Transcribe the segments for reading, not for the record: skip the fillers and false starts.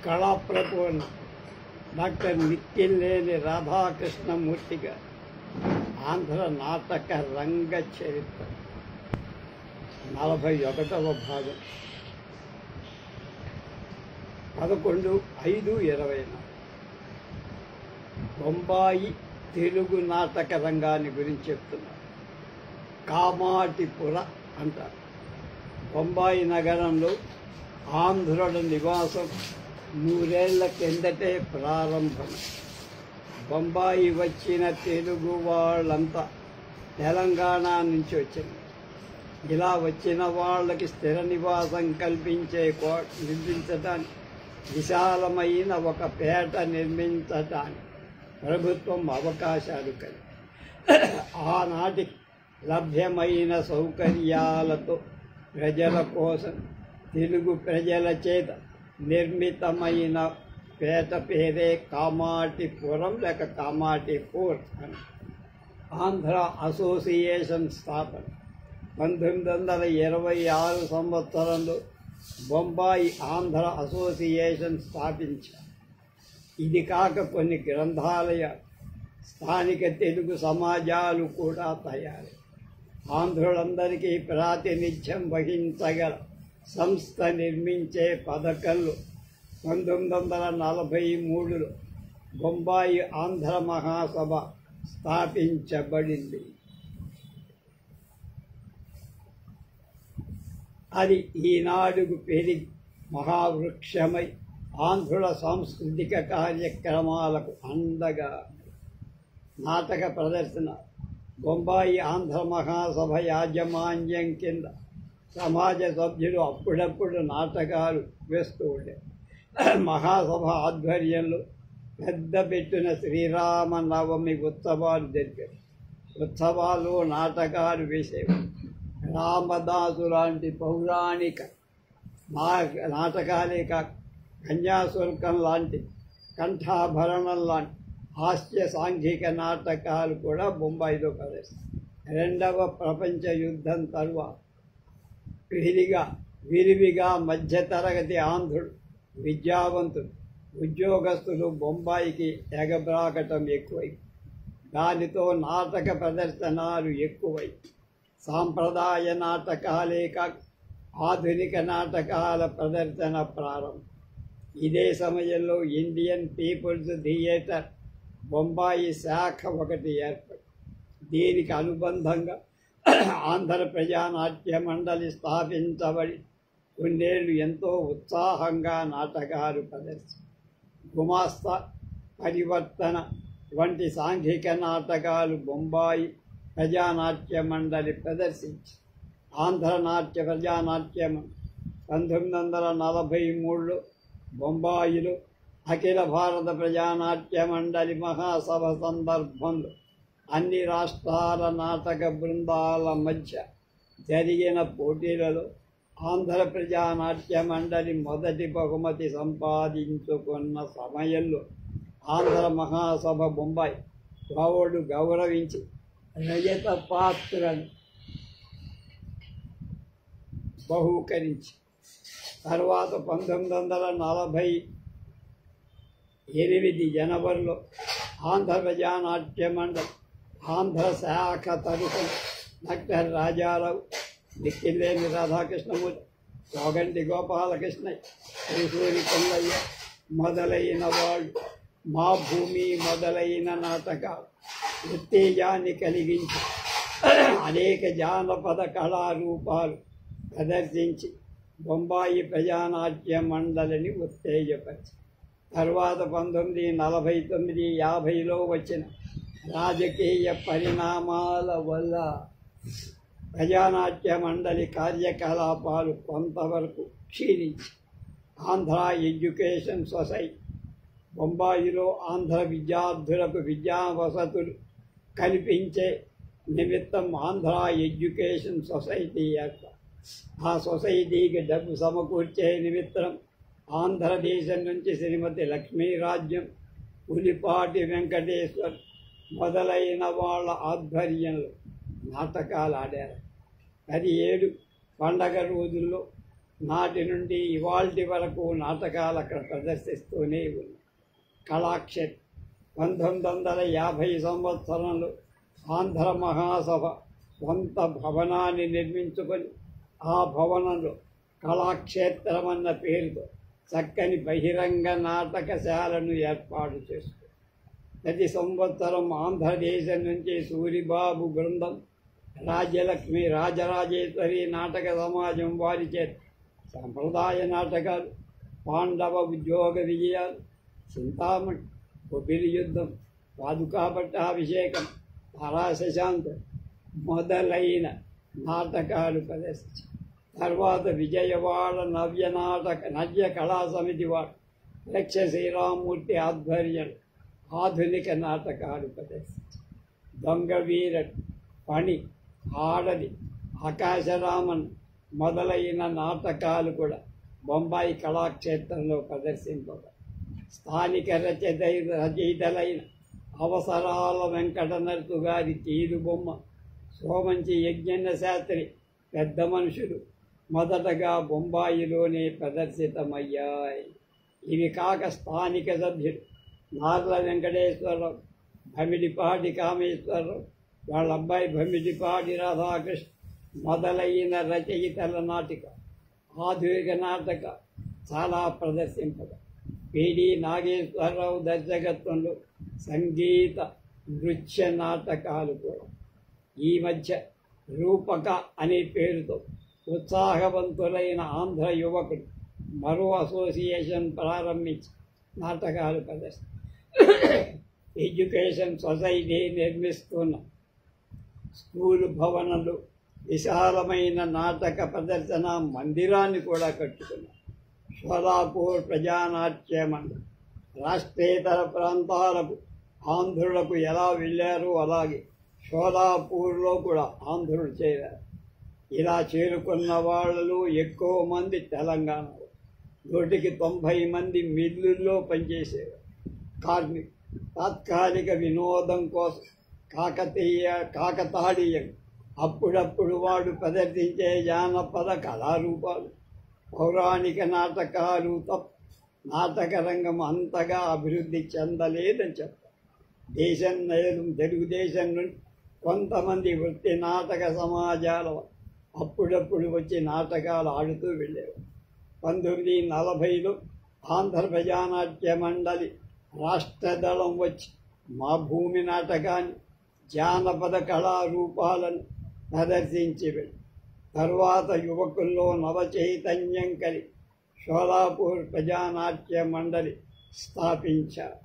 కళాప్రపూర్ణ doctor నిక్కిలేని రాధాకృష్ణమూర్తిగా Andhra నాటక రంగ చరిత్ర 41వ భాగం 11/5/20 బొంబాయి తెలుగు నాటక రంగాన్ని గురించి చెప్తున్నారు. కామాటిపుర అంటారు. బొంబాయి నగరంలో ఆంధ్రుల నివాసం 100 ఏళ్ల కిందటే ప్రారంభం. బొంబాయి వచ్చిన తెలుగు వాళ్ళంతా తెలంగాణ నుంచి వచ్చింది. ఇలా వచ్చిన వాళ్ళకి స్థిర నివాసం నిర్మించడానికి విశాలమైన ఒక పేట నిర్మించడానికి ప్రభుత్వం అవకాశాలు కలిగి ఆనాటికి లభ్యమైన సౌకర్యాలతో ప్రజల కోసం తెలుగు ప్రజల చేత నిర్మితమైన పేట పేరే కామాటిపురం లేక కామాటిపూర్ అని. ఆంధ్ర అసోసియేషన్ స్థాపన 1926 సంవత్సరంలో బొంబాయి ఆంధ్ర అసోసియేషన్ స్థాపించారు. ఇది కాక కొన్ని గ్రంథాలయాలు, స్థానిక తెలుగు సమాజాలు కూడా తయారు. ఆంధ్రులందరికీ ప్రాతినిధ్యం వహించగల సంస్థ నిర్మించే పథకంలో 1943లో బొంబాయి ఆంధ్ర మహాసభ స్థాపించబడింది. అది ఈనాడుకు పెరిగి మహావృక్షమై ఆంధ్రుల సాంస్కృతిక కార్యక్రమాలకు అండగా. నాటక ప్రదర్శన బొంబాయి ఆంధ్ర మహాసభ యాజమాన్యం కింద సమాజ సభ్యులు అప్పుడప్పుడు నాటకాలు వేస్తూ ఉండే. మహాసభ ఆధ్వర్యంలో పెద్ద పెట్టిన శ్రీరామనవమి ఉత్సవాలు జరిగాయి. ఉత్సవాలు నాటకాలు వేసేవారు. రామదాసు లాంటి పౌరాణిక నాటకాలే కాక కన్యాశుల్కం లాంటి, కంఠాభరణం లాంటి హాస్య సాంఘిక నాటకాలు కూడా బొంబాయిలో ప్రదర్శిస్తారు. 2వ ప్రపంచ యుద్ధం తరువాత విరివిగా మధ్యతరగతి ఆంధ్రుడు, విద్యావంతులు, ఉద్యోగస్తులు బొంబాయికి ఎగబ్రాకటం ఎక్కువై దానితో నాటక ప్రదర్శనలు ఎక్కువై సాంప్రదాయ నాటకాలే కాక ఆధునిక నాటకాల ప్రదర్శన ప్రారంభం. ఇదే సమయంలో ఇండియన్ పీపుల్స్ థియేటర్ బొంబాయి శాఖ ఒకటి ఏర్పడి దీనికి అనుబంధంగా ఆంధ్ర ప్రజానాట్య మండలి స్థాపించబడి కొన్నేళ్లు ఎంతో ఉత్సాహంగా నాటకాలు ప్రదర్శన. గుమాస్తా, పరివర్తన వంటి సాంఘిక నాటకాలు బొంబాయి ప్రజానాట్య మండలి ప్రదర్శించి ఆంధ్ర నాట్య ప్రజానాట్యం 1943లో బొంబాయిలో అఖిల భారత ప్రజానాట్య మండలి మహాసభ సందర్భంలో అన్ని రాష్ట్రాల నాటక బృందాల మధ్య జరిగిన పోటీలలో ఆంధ్ర ప్రజానాట్య మండలి మొదటి బహుమతి సంపాదించుకున్న సమయంలో ఆంధ్ర మహాసభ బొంబాయి వాడు గౌరవించి రజత పాత్రను బహూకరించి తర్వాత 1948 జనవరిలో ఆంధ్ర ప్రజానాట్య మండలి ఆంధ్ర శాఖ తరఫున డాక్టర్ రాజారావు, నిక్కిలేని రాధాకృష్ణమూర్తి, సోగంటి గోపాలకృష్ణయ్య, శ్రీసూరి కొండయ్య మొదలైన వాళ్ళు మా భూమి మొదలైన నాటకాలు ఉత్తేజాన్ని కలిగించి అనేక జానపద కళారూపాలు ప్రదర్శించి బొంబాయి ప్రజానాట్య మండలిని ఉత్తేజపరిచి తర్వాత 1949-50లో వచ్చిన రాజకీయ పరిణామాల వల్ల ప్రజానాట్య మండలి కార్యకలాపాలు కొంతవరకు క్షీణించి ఆంధ్ర ఎడ్యుకేషన్ సొసైటీ బొంబాయిలో ఆంధ్ర విద్యార్థులకు విద్యా వసతులు కల్పించే నిమిత్తం ఆంధ్ర ఎడ్యుకేషన్ సొసైటీ ఏర్పాటు. ఆ సొసైటీకి డబ్బు సమకూర్చే నిమిత్తం ఆంధ్రదేశం నుంచి శ్రీమతి లక్ష్మీరాజ్యం, పులిపాటి వెంకటేశ్వర్ మొదలైన వాళ్ళ ఆధ్వర్యంలో నాటకాలు ఆడారు. 17 పండగ రోజుల్లో నాటి నుండి ఇవాల్టి వరకు నాటకాలు అక్కడ ప్రదర్శిస్తూనే ఉంది. కళాక్షేత్రం 1950 సంవత్సరంలో ఆంధ్ర మహాసభ సొంత భవనాన్ని నిర్మించుకొని ఆ భవనంలో కళాక్షేత్రం అన్న పేరుతో చక్కని బహిరంగ నాటకశాలను ఏర్పాటు చేసుకుంది. ప్రతి సంవత్సరం ఆంధ్రదేశం నుంచి సూరిబాబు బృందం, రాజ్యలక్ష్మి, రాజరాజేశ్వరి నాటక సమాజం వారి చేత సంప్రదాయ నాటకాలు, పాండవ ఉద్యోగ విజయాలు, చింతామణి, కొబ్బిలి యుద్ధం, పాదుకా పట్టాభిషేకం, తారాశశాంతం మొదలైన నాటకాలు ప్రదర్శించారు. తర్వాత విజయవాడ నవ్య కళా సమితి వారు లక్ష శ్రీరామూర్తి ఆధ్వర్యంలో ఆధునిక నాటకాలు ప్రదర్శించారు. దొంగ వీరడు, పణి, ఆడది, ఆకాశరామన్ మొదలైన నాటకాలు కూడా బొంబాయి కళాక్షేత్రంలో ప్రదర్శింపబడ్డాయి. స్థానిక రచయితలైన అవసరాల వెంకట నరసు గారి తీరుబొమ్మ, సోమంచి యజ్ఞన్న శాస్త్రి పెద్ద మనుషులు మొదటగా బొంబాయిలోనే ప్రదర్శితమయ్యాయి. ఇవి కాక స్థానిక సభ్యులు నార్ల వెంకటేశ్వరరావు, భమిడిపాటి కామేశ్వరరావు, వాళ్ళ అబ్బాయి భమిడిపాటి రాధాకృష్ణ మొదలైన రచయితల నాటిక, ఆధునిక నాటక చాలా ప్రదర్శింపగా పిడి నాగేశ్వరరావు దర్శకత్వంలో సంగీత నృత్య నాటకాలు కూడా. ఈ మధ్య రూపక అనే పేరుతో ఉత్సాహవంతులైన ఆంధ్ర యువకులు మరో అసోసియేషన్ ప్రారంభించి నాటకాలు ప్రదర్శన ఎడ్యుకేషన్ సొసైటీ నిర్మిస్తున్న స్కూలు భవనంలో విశాలమైన నాటక ప్రదర్శన మందిరాన్ని కూడా కట్టుకున్నారు. షోలాపూర్ ప్రజానాట్య మండలి రాష్ట్రేతర ప్రాంతాలకు ఆంధ్రులకు ఎలా వెళ్ళారో అలాగే షోలాపూర్లో కూడా ఆంధ్రులు చేరారు. ఇలా చేరుకున్న వాళ్ళు ఎక్కువ మంది తెలంగాణలో, 190 మంది మిల్లుల్లో పనిచేసేవారు. కార్మికులు తాత్కాలిక వినోదం కోసం కాకతాళీయం అప్పుడప్పుడు వాడు ప్రదర్శించే జానపద కళారూపాలు, పౌరాణిక నాటకాలు తప్ప నాటక రంగం అంతగా అభివృద్ధి చెందలేదని చెప్తారు. తెలుగుదేశం నుండి కొంతమంది వృత్తి నాటక సమాజాల అప్పుడప్పుడు వచ్చి నాటకాలు ఆడుతూ వెళ్ళేవారు. 1940లో ఆంధ్ర ప్రజానాట్య మండలి రాష్ట్ర దళం వచ్చి మా భూమి నాటకాన్ని, జానపద కళారూపాలను ప్రదర్శించి వెళ్ళి తరువాత యువకుల్లో నవచైతన్యం కలిగి షోలాపూర్ ప్రజానాట్య మండలి స్థాపించారు.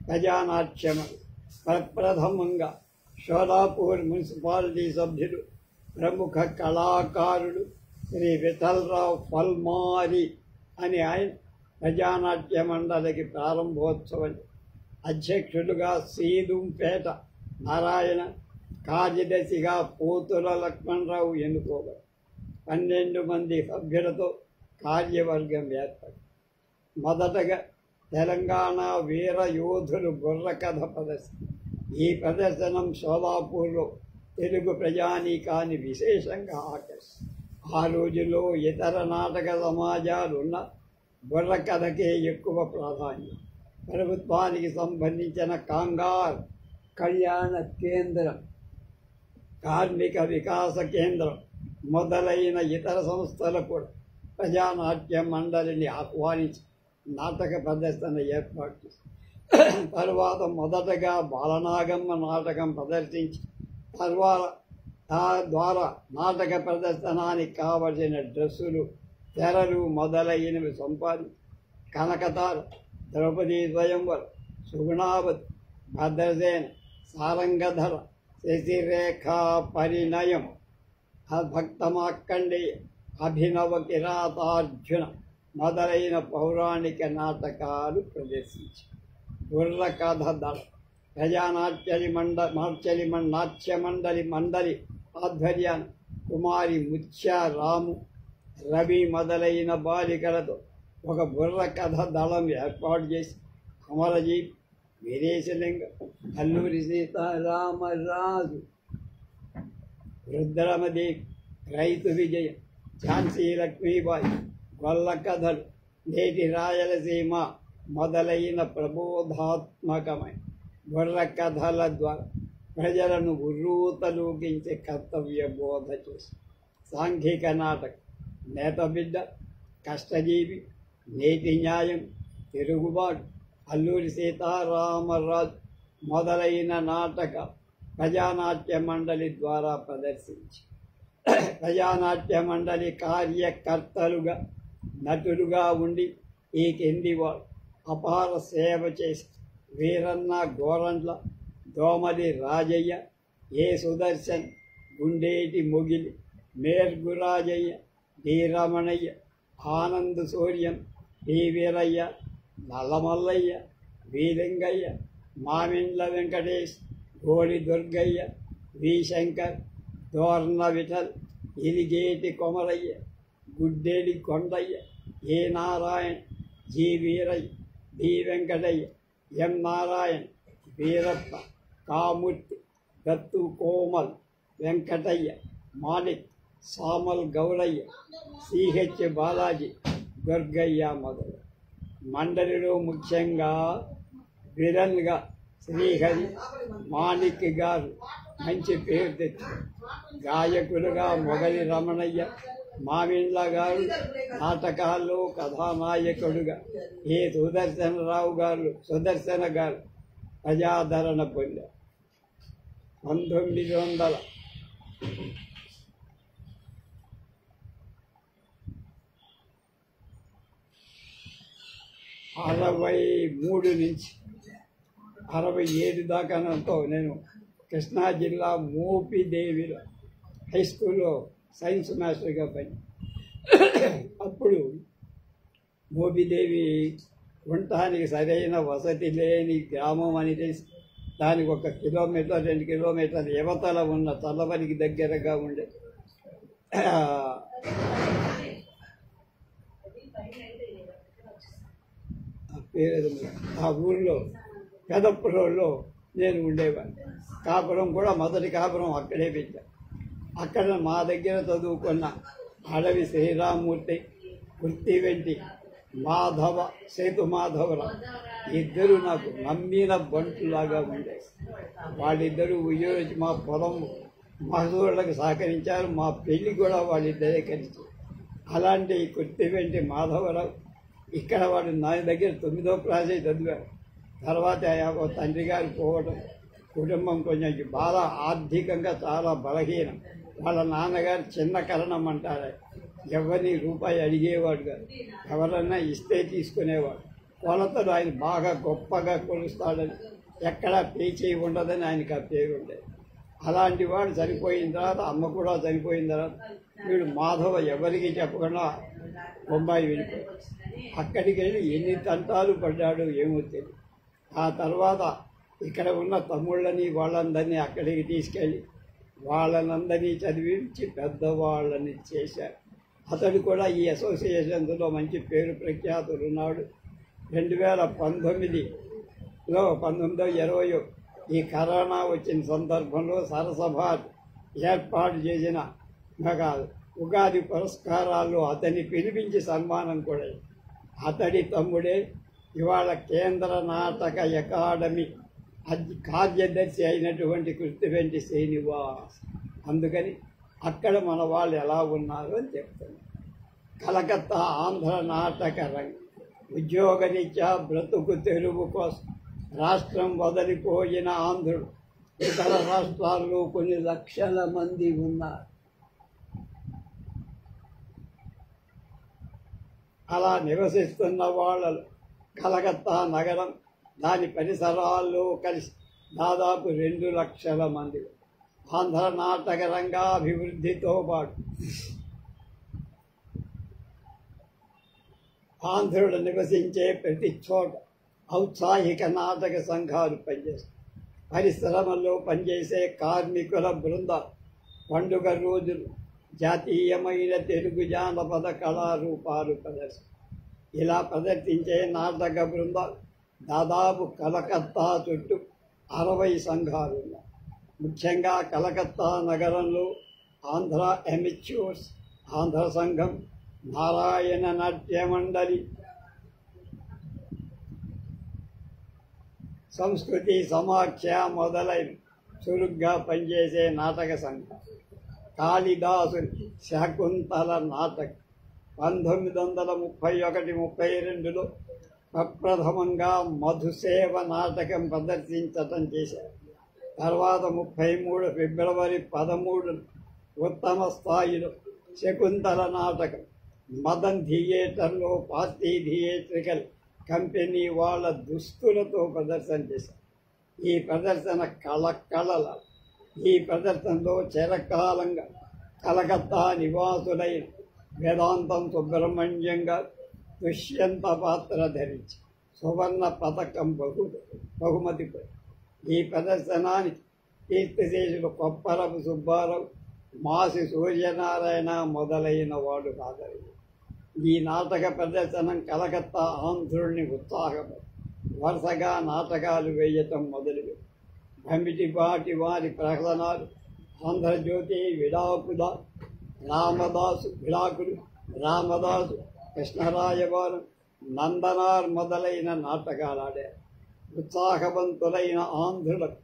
ప్రజానాట్య మండలి ప్రప్రథమంగా షోలాపూర్ మున్సిపాలిటీ సభ్యులు, ప్రముఖ కళాకారుడు శ్రీ విఠలరావు పల్మారి అని ఆయన ప్రజానాట్య మండలికి ప్రారంభోత్సవం అధ్యక్షులుగా సీదుంపేట నారాయణ, కార్యదర్శిగా పోతుల లక్ష్మణరావు ఎన్నుకోబడి 12 మంది సభ్యులతో కార్యవర్గం ఏర్పడి మొదటగా తెలంగాణ వీర యోధులు బుర్రకథ ప్రదర్శన. ఈ ప్రదర్శనం షోలాపూర్లో తెలుగు ప్రజానీకాన్ని విశేషంగా ఆకర్షించింది. ఆ రోజుల్లో ఇతర నాటక సమాజాలు ఉన్న బుర్రకథకే ఎక్కువ ప్రాధాన్యం. ప్రభుత్వానికి సంబంధించిన కాంగార్ కళ్యాణ కేంద్రం, కార్మిక వికాస కేంద్రం మొదలైన ఇతర సంస్థలు కూడా ప్రజానాట్య మండలిని ఆహ్వానించి నాటక ప్రదర్శన ఏర్పాటు చేసింది. తర్వాత మొదటగా బాలనాగమ్మ నాటకం ప్రదర్శించి ద్వారా నాటక ప్రదర్శనానికి కావలసిన డ్రెస్సులు, తెరలు మొదలైనవి సంపాదించి కనకతార, ద్రౌపదీ స్వయంవరం, సుగుణావతి, భద్రసేన, సారంగధర, శశిరేఖా పరిణయం, భక్తమార్కండేయ, అభినవ కిరాతార్జున మొదలైన పౌరాణిక నాటకాలు ప్రదర్శించి బుర్రకథ దళ నాట్య మండలి ఆధ్వర్యాన్ని కుమారి ముత్యారాము, రవి మొదలైన బాలికలతో ఒక బుర్రకథ దళం ఏర్పాటు చేసి అమరజీవి, వీరేశలింగం, అల్లూరి సీతారామరాజు, రుద్రమదేవి, రైతు విజయం, ఝాన్సీ లక్ష్మీబాయి, గొల్ల కథలు, నేటి రాయలసీమ మొదలైన ప్రబోధాత్మకమైన బుర్ర కథల ద్వారా ప్రజలను ఉర్రూతలూగించే కర్తవ్య బోధ చేసి సాంఘిక నాటకం, నేతబిడ్డ, కష్టజీవి, నేటి న్యాయం, తిరుగుబాటు, అల్లూరి సీతారామరాజు మొదలైన నాటక ప్రజానాట్య మండలి ద్వారా ప్రదర్శించి ప్రజానాట్య మండలి కార్యకర్తలుగా నటులుగా ఉండి ఈ కింది వారు అపార సేవ చేసి వీరన్న గోరంట్ల, దోమలి రాజయ్య, ఏ సుదర్శన్, గుండేటి మొగిలి, మేర్గురాజయ్య, డి రమణయ్య, ఆనంద్ సూర్యం, డి వీరయ్య, నల్లమల్లయ్య, వీలింగయ్య, మామిండ్ల వెంకటేష్, గోడి దుర్గయ్య, వి శంకర్, దోర్న విఠల్, ఇలిగేటి కొమరయ్య, గుడ్డేడి కొండయ్య, ఏ నారాయణ్, జి వీరయ్య, డి వెంకటయ్య, ఎం నారాయణ్, వీరప్ప, కామూర్తి, దత్తు కోమల్, వెంకటయ్య, మాణిక్, సామల్ గౌరయ్య, సిహెచ్ బాలాజీ, దుర్గయ్య మొదలు మండలిలో ముఖ్యంగా విలన్గా శ్రీహరి, మాణిక్ గారు మంచి పేరు తెచ్చారు. గాయకులుగా మొగలి రమణయ్య, మామిండ్ల గారు నాటకాల్లో కథానాయకుడుగా ఏ సుదర్శన గారు ప్రజాదరణ పొందారు. 1963 నుంచి 67 దాకానంతో నేను కృష్ణా జిల్లా మోపిదేవిలో హై స్కూల్లో సైన్స్ మాస్టర్గా పని. అప్పుడు మోపిదేవి ఉండటానికి సరైన వసతి లేని గ్రామం అని తెలిసి దానికి 1 కిలోమీటర్ 2 కిలోమీటర్ల యువతల ఉన్న చల్లవనికి దగ్గరగా ఉండే ఆ ఊళ్ళో పెదపురంలో నేను ఉండేవాడిని. కాపురం కూడా మొదటి కాపురం అక్కడే పెట్టా. అక్కడ మా దగ్గర చదువుకున్న అడవి శ్రీరామూర్తి, వృత్తి వెంటి మాధవ, సేతు మాధవరావు ఇద్దరు నాకు నమ్మిన బంటులాగా ఉండేది. వాళ్ళిద్దరూ ఉయ్యోచి మా పొలం మహసూళ్ళకు సహకరించారు. మా పెళ్లి కూడా వాళ్ళిద్దరే కలిసి. అలాంటి వృత్తి వెంటి మాధవరావు ఇక్కడ వాడు నా దగ్గర 9వ క్లాసే చదివారు. తర్వాత తండ్రి గారు పోవడం, కుటుంబం కొంచెం బాగా ఆర్థికంగా చాలా బలహీనం. వాళ్ళ నాన్నగారు చిన్న కరణం అంటారు, ఎవరిని రూపాయి అడిగేవాడు కాదు, ఎవరన్నా ఇస్తే తీసుకునేవాడు. కొలతలు ఆయన బాగా గొప్పగా కొలుస్తాడని, ఎక్కడా పేచీ ఉండదని ఆయనకు ఆ పేరు ఉండేది. అలాంటి వాడు చనిపోయిన తర్వాత, అమ్మ కూడా చనిపోయిన తర్వాత వీడు మాధవ ఎవరికి చెప్పకుండా బొంబాయి వెళ్ళిపోయాడు. అక్కడికి వెళ్ళి ఎన్ని తంటాలు పడ్డాడు ఏమో తెలియదు. ఆ తర్వాత ఇక్కడ ఉన్న తమ్ముళ్ళని వాళ్ళందరినీ అక్కడికి తీసుకెళ్ళి వాళ్ళనందరినీ చదివించి పెద్దవాళ్ళని చేశారు. అతడు కూడా ఈ అసోసియేషన్స్లో మంచి పేరు ప్రఖ్యాతులు ఉన్నాడు. 2019లో 1920 ఈ కరోనా వచ్చిన సందర్భంలో సరసభ ఏర్పాటు చేసిన ఉగాది పురస్కారాల్లో అతన్ని పిలిపించి సన్మానం కూడా. అతడి తమ్ముడే ఇవాళ కేంద్ర నాటక అకాడమీ కార్యదర్శి అయినటువంటి కృష్ణవెంటి శ్రీనివాస్. అందుకని అక్కడ మన వాళ్ళు ఎలా ఉన్నారు అని చెప్తున్నారు. కలకత్తా ఆంధ్ర నాటక రంగం ఉద్యోగరీత్యా బ్రతుకు తెరువు కోసం రాష్ట్రం వదిలిపోయిన ఆంధ్రుడు ఇతర రాష్ట్రాల్లో కొన్ని లక్షల మంది ఉన్నారు. అలా నివసిస్తున్న వాళ్ళలో కలకత్తా నగరం, దాని పరిసరాల్లో కలిసి దాదాపు 2 లక్షల మంది. ఆంధ్ర నాటక రంగాభివృద్ధితో పాటు ఆంధ్రుడు నివసించే ప్రతి చోట ఔత్సాహిక నాటక సంఘాలు పనిచేస్తాయి. పరిశ్రమల్లో పనిచేసే కార్మికుల బృందాలు పండుగ రోజులు జాతీయమైన తెలుగు జానపద కళారూపాలు ప్రదర్శన. ఇలా ప్రదర్శించే నాటక బృందాలు దాదాపు కలకత్తా చుట్టూ 60 సంఘాలు ఉన్నాయి. ముఖ్యంగా కలకత్తా నగరంలో ఆంధ్ర ఎమిచ్యూర్స్ ఆంధ్ర సంఘం, నారాయణ నాట్యమండలి, సంస్కృతి సమాఖ్య మొదలైన చురుగ్గా పనిచేసే నాటక సంఘం. కాళిదాసు శకుంతల నాటకం 1931-32లో ప్రప్రథమంగా మధుసేవ నాటకం ప్రదర్శించటం చేశారు. తర్వాత 33 ఫిబ్రవరి 13 ఉత్తమ స్థాయిలో శకుంతల నాటకం మదన్ థియేటర్లో పార్టీ థియేట్రికల్ కంపెనీ వాళ్ళ దుస్తులతో ప్రదర్శన చేశారు. ఈ ప్రదర్శన కళల ఈ ప్రదర్శనలో చిరకాలంగా కలకత్తా నివాసులైన వేదాంతం సుబ్రహ్మణ్యం గారు దుష్యంత పాత్ర ధరించి సువర్ణ పథకం బహుమతి పొందారు. ఈ ప్రదర్శనానికి కీర్తిశేషులు కొప్పరపు సుబ్బారావు, మాసి సూర్యనారాయణ మొదలైన వాడు హాజరయ్యారు. ఈ నాటక ప్రదర్శనం కలకత్తా ఆంధ్రుల్ని ఉత్సాహపడి వరుసగా నాటకాలు వేయటం మొదలుపెట్టారు. భమిటిపాటి వారి ప్రకటనలు, ఆంధ్రజ్యోతి, విడాకులు, రామదాసు, కృష్ణరాయవారం, నందనార్ మొదలైన నాటకాలు ఆడారు. ఉత్సాహవంతులైన ఆంధ్రులకు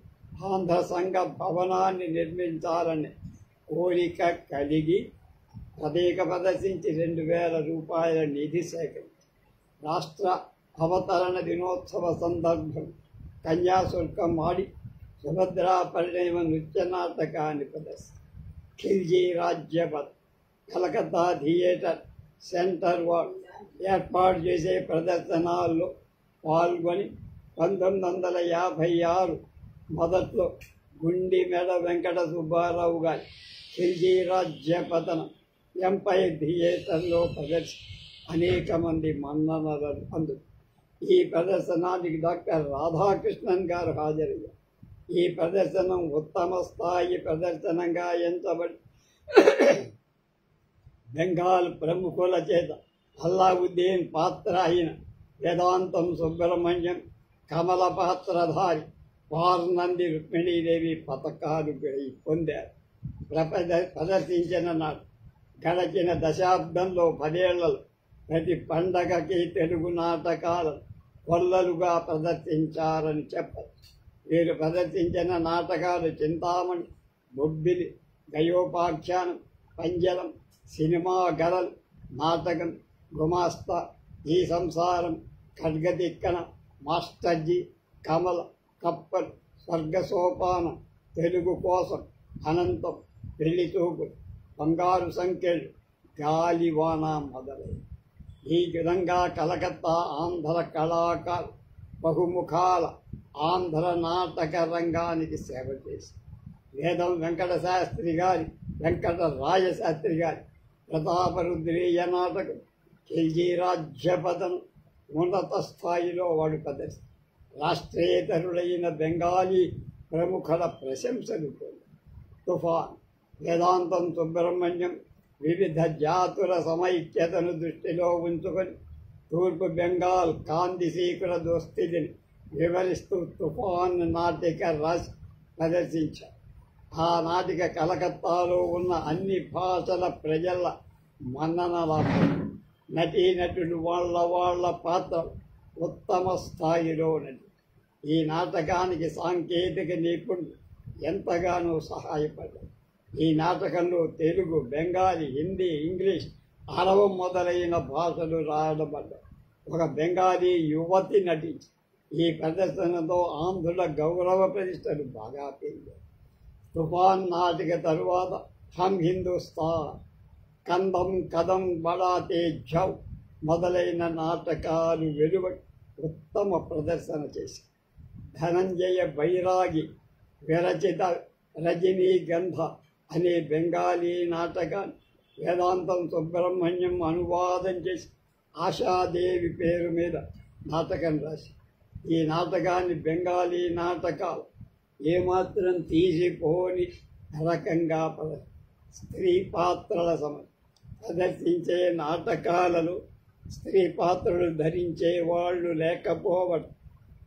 ఆంధ్ర సంఘ భవనాన్ని నిర్మించాలనే కోరిక కలిగి ప్రతీక ప్రదర్శించి 2000 రూపాయల నిధి సేకరించి రాష్ట్ర అవతరణ దినోత్సవ సందర్భం కన్యాశుల్కం ఆడి సుభద్రా పరిణయ నృత్య నాటకాన్ని ప్రదర్శన. ఖిల్జీ రాజ్యపథ్ కలకత్తా థియేటర్ సెంటర్ వాళ్ళు ఏర్పాటు చేసే ప్రదర్శనల్లో పాల్గొని 1956 మొదట్లో గుండిమెడ వెంకట సుబ్బారావు గారి ఖిల్జీ రాజ్యపతనం ఎంపైర్ థియేటర్లో ప్రదర్శన అనేక మంది మన్ననలను అందుకు. ఈ ప్రదర్శనానికి డాక్టర్ రాధాకృష్ణన్ గారు హాజరయ్యారు. ఈ ప్రదర్శనం ఉత్తమ స్థాయి ప్రదర్శనంగా ఎంచబడి బెంగాల్ ప్రముఖుల చేత అల్లావుద్దీన్ పాత్ర అయిన వేదాంతం సుబ్రహ్మణ్యం, కమల పాత్రధారి వార్నంది రుక్మిణీదేవి పథకాలు పొందారు. ప్రదర్శించిన నాడు గడచిన దశాబ్దంలో 10 ఏళ్లలో ప్రతి పండగకి తెలుగు నాటకాలను కొల్లలుగా ప్రదర్శించారని చెప్పచ్చు. వీరు ప్రదర్శించిన నాటకాలు చింతామణి, బొబ్బిలి, గయోపాఖ్యానం, పంజలం, సినిమా గరల్ నాటకం, గుమాస్తా, ఈ సంసారం, ఖడ్గదిక్కన, మాస్టర్జీ, కమల, కప్పల్, స్వర్గసోపానం, తెలుగు కోసం, అనంతం, పెళ్లి చూపులు, బంగారు సంఖ్యలు, గాలివాన మొదలైన ఈ విధంగా కలకత్తా ఆంధ్ర కళాకారు బహుముఖాల ఆంధ్ర నాటక రంగానికి సేవ చేసి వేదం వెంకటశాస్త్రి గారి, వెంకటరాయశాస్త్రి గారి ప్రతాపరుద్రీయ నాటకం, ఖిల్జీ రాజ్యపథనం ఉన్నత స్థాయిలో వాడు ప్రదర్శన రాష్ట్రేతరులైన బెంగాలీ ప్రముఖుల ప్రశంసలు పొందారు. తుఫాన్, వేదాంతం సుబ్రహ్మణ్యం వివిధ జాతుల సమైక్యతను దృష్టిలో ఉంచుకొని తూర్పు బెంగాల్ కాందిశీకుల దుస్థితిని వివరిస్తూ తుఫాన్ నాటిక రాసి ప్రదర్శించారు. ఆ నాటిక కలకత్తాలో ఉన్న అన్ని భాషల ప్రజల మన్ననల నటీనటులు వాళ్ళ పాత్ర ఉత్తమ స్థాయిలో ఉన్నది. ఈ నాటకానికి సాంకేతిక నిపుణులు ఎంతగానో సహాయపడ్డారు. ఈ నాటకంలో తెలుగు, బెంగాలీ, హిందీ, ఇంగ్లీష్, అరవం మొదలైన భాషలు రాయబడ్డాయి. ఒక బెంగాలీ యువతి నటించి ఈ ప్రదర్శనతో ఆంధ్రుల గౌరవ ప్రతిష్టలు బాగా పెరిగాయి. తుఫాన్ నాటిక తరువాత హమ్ హిందుస్థాన్, కందం కదం బడాతే ఝౌ మొదలైన నాటకాలు వెలువడి ఉత్తమ ప్రదర్శన చేశారు. ధనంజయ బైరాగి విరచిత రజనీగంధ అనే బెంగాలీ నాటకాన్ని వేదాంతం సుబ్రహ్మణ్యం అనువాదం చేసి ఆశాదేవి పేరు మీద నాటకం రాసి ఈ నాటకాన్ని బెంగాలీ నాటకాలు ఏమాత్రం తీసిపోని రకంగా స్త్రీ పాత్రల ప్రదర్శించే నాటకాలలో స్త్రీ పాత్రలు ధరించే వాళ్ళు లేకపోవడం,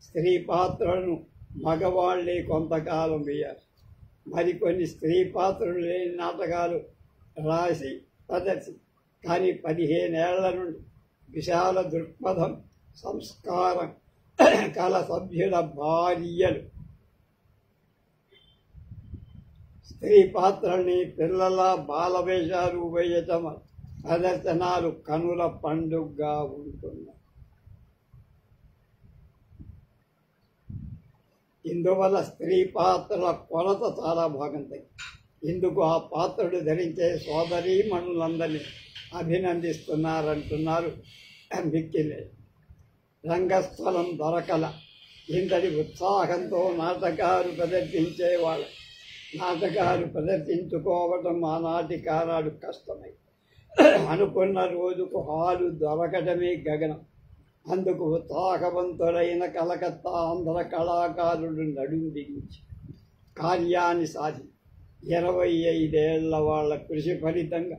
స్త్రీ పాత్రలను మగవాళ్ళే కొంతకాలం వేయాలి. మరికొన్ని స్త్రీ పాత్రలు లేని నాటకాలు రాసి ప్రదర్శి కానీ 15 ఏళ్ల నుండి విశాల దృక్పథం, సంస్కారం కల సభ్యుల భార్యలు స్త్రీ పాత్రల్ని పిల్లల బాలవేషాలు వేయటం ప్రదర్శనాలు కనుల పండుగగా ఉంటున్నాయి. ఇందువల్ల స్త్రీ పాత్రల కొలత చాలా బాగుంది. ఇందుకు ఆ పాత్రలు ధరించే సోదరీమణులందరినీ అభినందిస్తున్నారంటున్నారు మిక్కిలే. రంగస్థలం దొరకల ఇంతటి ఉత్సాహంతో నాటకాలు ప్రదర్శించేవాళ్ళు. నాటకాలు ప్రదర్శించుకోవడం ఆనాటి కాలాడు కష్టమై అనుకున్న రోజుకు హాలు దొరకటమే గగనం. అందుకు ఉత్సాహవంతులైన కలకత్తా ఆంధ్ర కళాకారులు నడుం బిగించి కార్యాన్ని సాధి 25 ఏళ్ల వాళ్ళ కృషి ఫలితంగా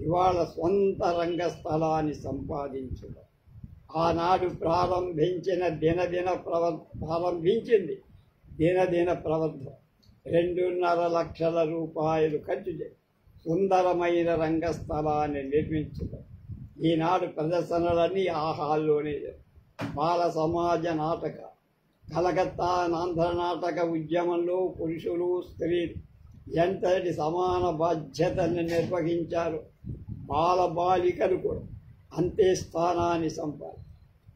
ఇవాళ స్వంత రంగస్థలాన్ని సంపాదించడం. ఆనాడు ప్రారంభించింది దినదిన ప్రవర్ధం. 2.5 లక్షల రూపాయలు ఖర్చు చేసి సుందరమైన రంగస్థలాన్ని నిర్మించడం. ఈనాడు ప్రదర్శనలన్నీ ఆ హాల్లోనే. బాల సమాజ నాటక కలకత్తా ఆంధ్ర నాటక ఉద్యమంలో పురుషులు స్త్రీలు ఎంతటి సమాన బాధ్యతలను నిర్వహించారు. బాలికలు కూడా అంతే స్థానాన్ని సంపాదించారు.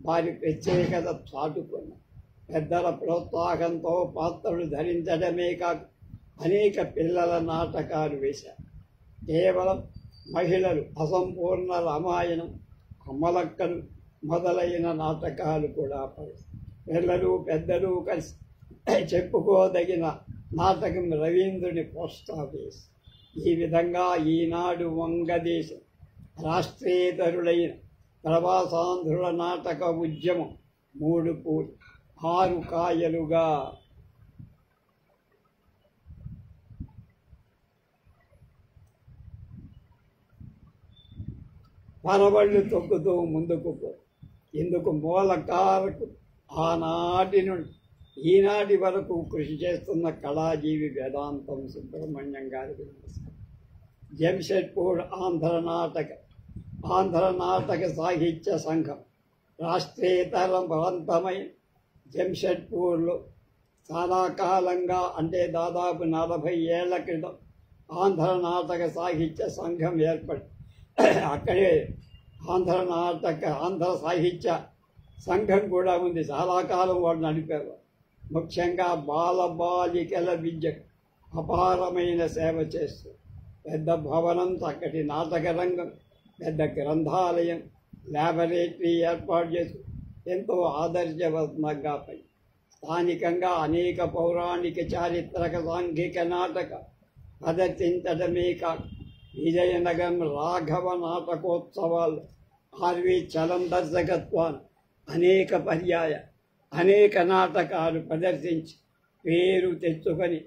వారి ప్రత్యేకత చాటుకున్నారు. పెద్దల ప్రోత్సాహంతో పాత్రలు ధరించడమే కాక అనేక పిల్లల నాటకాలు వేశారు. కేవలం మహిళలు, అసంపూర్ణ రామాయణం, అమ్మలక్కలు మొదలైన నాటకాలు కూడా పిల్లలు పెద్దలు కలిసి చెప్పుకోదగిన నాటకం రవీంద్రుని పోస్టాఫీస్. ఈ విధంగా ఈనాడు వంగదేశం రాష్ట్రేతరులైన ప్రవాసాంధ్రుల నాటక ఉద్యమం 3 పూలు 6 కాయలుగా పరవళ్ళు తొక్కుతూ ముందుకు ఇందుకు మూలకారకు ఆనాటి నుండి ఈనాటి వరకు కృషి చేస్తున్న కళాజీవి వేదాంతం సుబ్రహ్మణ్యం గారికి నమస్కారం. జంషెడ్పూర్ ఆంధ్ర నాటక సాహిత్య సంఘం రాష్ట్రేతర ప్రాంతమైన జంషెడ్పూర్లో చాలా కాలంగా, అంటే దాదాపు 40 ఏళ్ల క్రితం ఆంధ్ర నాటక సాహిత్య సంఘం ఏర్పడి అక్కడే ఆంధ్ర సాహిత్య సంఘం కూడా ఉంది. చాలా కాలం వాళ్ళు నడిపారు. ముఖ్యంగా బాలికల విద్యకు అపారమైన సేవ చేస్తూ పెద్ద భవనం, చక్కటి నాటక రంగం, పెద్ద గ్రంథాలయం, ల్యాబొరేటరీ ఏర్పాటు చేస్తూ ఎంతో ఆదర్శవంతంగా పని. స్థానికంగా అనేక పౌరాణిక, చారిత్రక, సాంఘిక నాటక ప్రదర్శించడమే కాక విజయనగరం రాఘవ నాటకోత్సవాలు ఆర్వి చలం దర్శకత్వాన్ని అనేక నాటకాలు ప్రదర్శించి పేరు తెచ్చుకుంది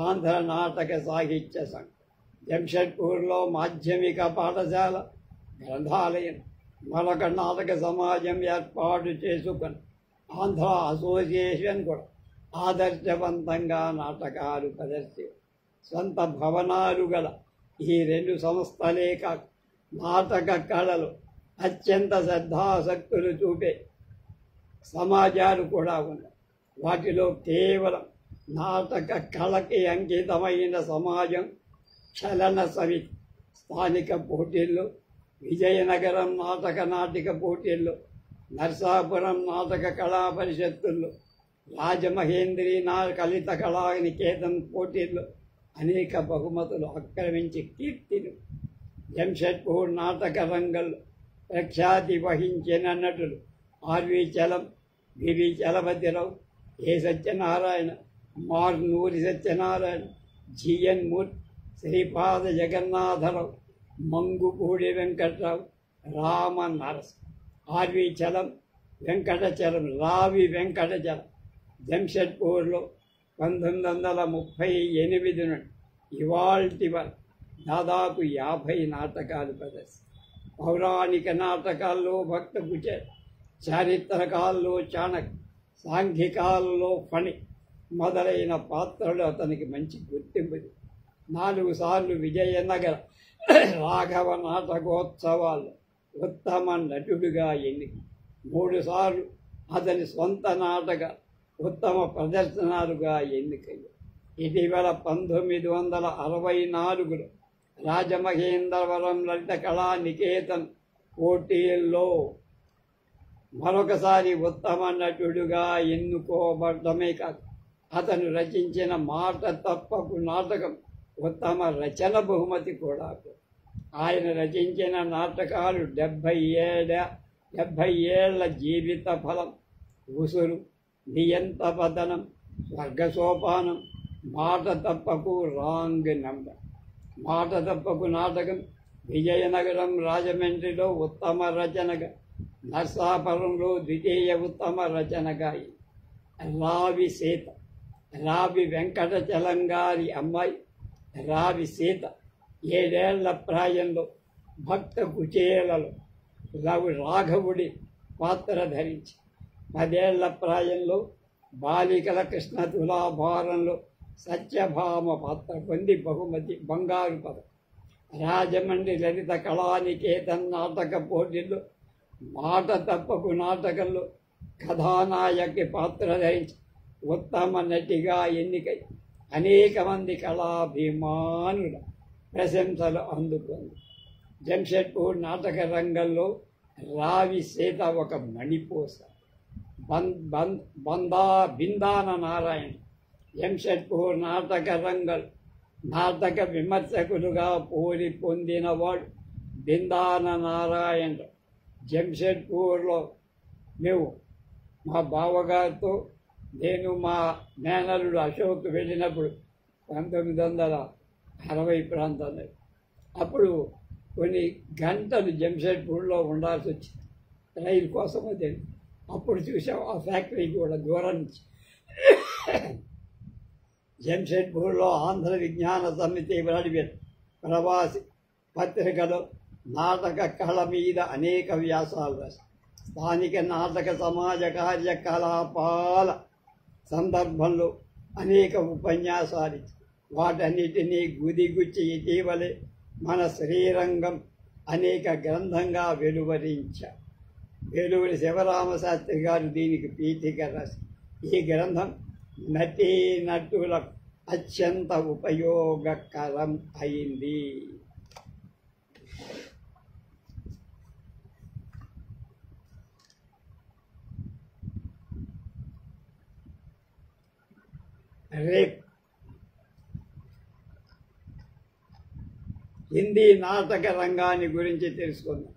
ఆంధ్ర నాటక సాహిత్య సంఘం. జంషెడ్పూర్లో మాధ్యమిక పాఠశాల, గ్రంథాలయం, మరొక నాటక సమాజం ఏర్పాటు చేసుకుని ఆంధ్ర అసోసియేషన్ కూడా ఆదర్శవంతంగా నాటకాలు ప్రదర్శించారు. సొంత భవనాలు గల ఈ 2 సంస్థలే కాక నాటక కళలు అత్యంత శ్రద్ధాసక్తులు చూపే సమాజాలు కూడా ఉన్నాయి. వాటిలో కేవలం నాటక కళకి అంకితమైన సమాజం చలన సమితి స్థానిక పోటీల్లో, విజయనగరం నాటిక పోటీల్లో, నర్సాపురం నాటక కళా పరిషత్తుల్లో, రాజమహేంద్రి లలిత కళా నికేతన్ పోటీల్లో అనేక బహుమతులు ఆక్రమించి కీర్తిని. జంషెడ్పూర్ నాటక రంగంలో ప్రఖ్యాతి వహించిన నటులు ఆర్వి చలం, వివి చలపతిరావు, ఏ సత్యనారాయణ, మార్నూరి సత్యనారాయణ, జిఎన్ మూర్తి, శ్రీపాద జగన్నాథరావు, మంగుపూడి వెంకట్రావు, రామ నరస్, ఆర్వి చలం, వెంకటచలం, రావి వెంకటచలం. జంషెడ్పూర్లో 1938 నుండి ఇవాల్టి వరకు దాదాపు 50 నాటకాలు ప్రదర్శించారు. పౌరాణిక నాటకాల్లో భక్త కుచేల, చారిత్రకాల్లో చాణక్య, సాంఘికాల్లో ఫణి మొదలైన పాత్రలు అతనికి మంచి గుర్తింపు. 4 సార్లు విజయనగర రాఘవ నాటకోత్సవాల్లో ఉత్తమ నటుడిగా ఎన్నిక. 3 సార్లు అతని సొంత నాటక ఉత్తమ ప్రదర్శనాలుగా ఎన్నికయ్యాయి. ఇటీవల 1964లో రాజమహేంద్రవరం లలిత కళా నికేతన్ పోటీల్లో మరొకసారి ఉత్తమ నటుడిగా ఎన్నుకోబడమే కాదు, అతను రచించిన మాట తప్పకు నాటకం ఉత్తమ రచన బహుమతి కూడా. ఆయన రచించిన నాటకాలు 70 ఏళ్ల జీవిత ఫలం, ఉసురు, నియంత పతనం, స్వర్గసోపానం, మాట తప్పకు రాంగ్ నంబర్. మాట తప్పకు నాటకం విజయనగరం రాజమండ్రిలో ఉత్తమ రచనగా, నర్సాపురంలో ద్వితీయ ఉత్తమ రచనగా. రావి సీత, రావి వెంకటచలంగారి అమ్మాయి రావి సీత 7 ఏళ్ల ప్రాయంలో భక్త కుచేలలో రాఘవుడి పాత్ర ధరించి 10 ఏళ్ల ప్రాయంలో బాలికల కృష్ణ తులాభారంలో సత్యభామ పాత్ర పొంది బహుమతి బంగారు పదం. రాజమండ్రి లలిత కళానికేతన్ నాటక పోటీల్లో మాట తప్పకు నాటకంలో కథానాయకి పాత్ర ధరించి ఉత్తమ నటిగా ఎన్నికై అనేక మంది కళాభిమానుల ప్రశంసలు అందుకుంది. జంషెడ్పూర్ నాటక రంగంలో రావి సీత ఒక మణిపూస. బిందాన నారాయణ జంషెడ్పూర్ నాటక రంగం నాటక విమర్శకులుగా పోలి పొందినవాడు బిందాన నారాయణ. జంషెడ్పూర్లో మేము మా బావగారితో నేను మా మేనల్లుడు అశోక్ వెళ్ళినప్పుడు 1960 ప్రాంతాల్లో అప్పుడు కొన్ని గంటలు జంషెడ్పూర్లో ఉండాల్సి వచ్చింది రైలు కోసం. అదే అప్పుడు చూసాం ఆ ఫ్యాక్టరీ కూడా దూరం నుంచి. జంషెడ్పూర్లో ఆంధ్ర విజ్ఞాన సమితి ప్రవాసి పత్రికలో నాటక కళ మీద అనేక వ్యాసాలు రాశారు. స్థానిక నాటక సమాజ కార్యకలాపాల సందర్భంలో అనేక ఉపన్యాసాలు, వాటన్నిటినీ గుదిగుచ్చి ఇటీవలే మన శ్రీరంగం అనేక గ్రంథంగా వెలువరించారు. వేలూరి శివరామశాస్త్రి గారు దీనికి పీఠిక రాసి ఈ గ్రంథం నటీనటులకు అత్యంత ఉపయోగకరం అయింది. రేపు హిందీ నాటక రంగాన్ని గురించి తెలుసుకుందాం.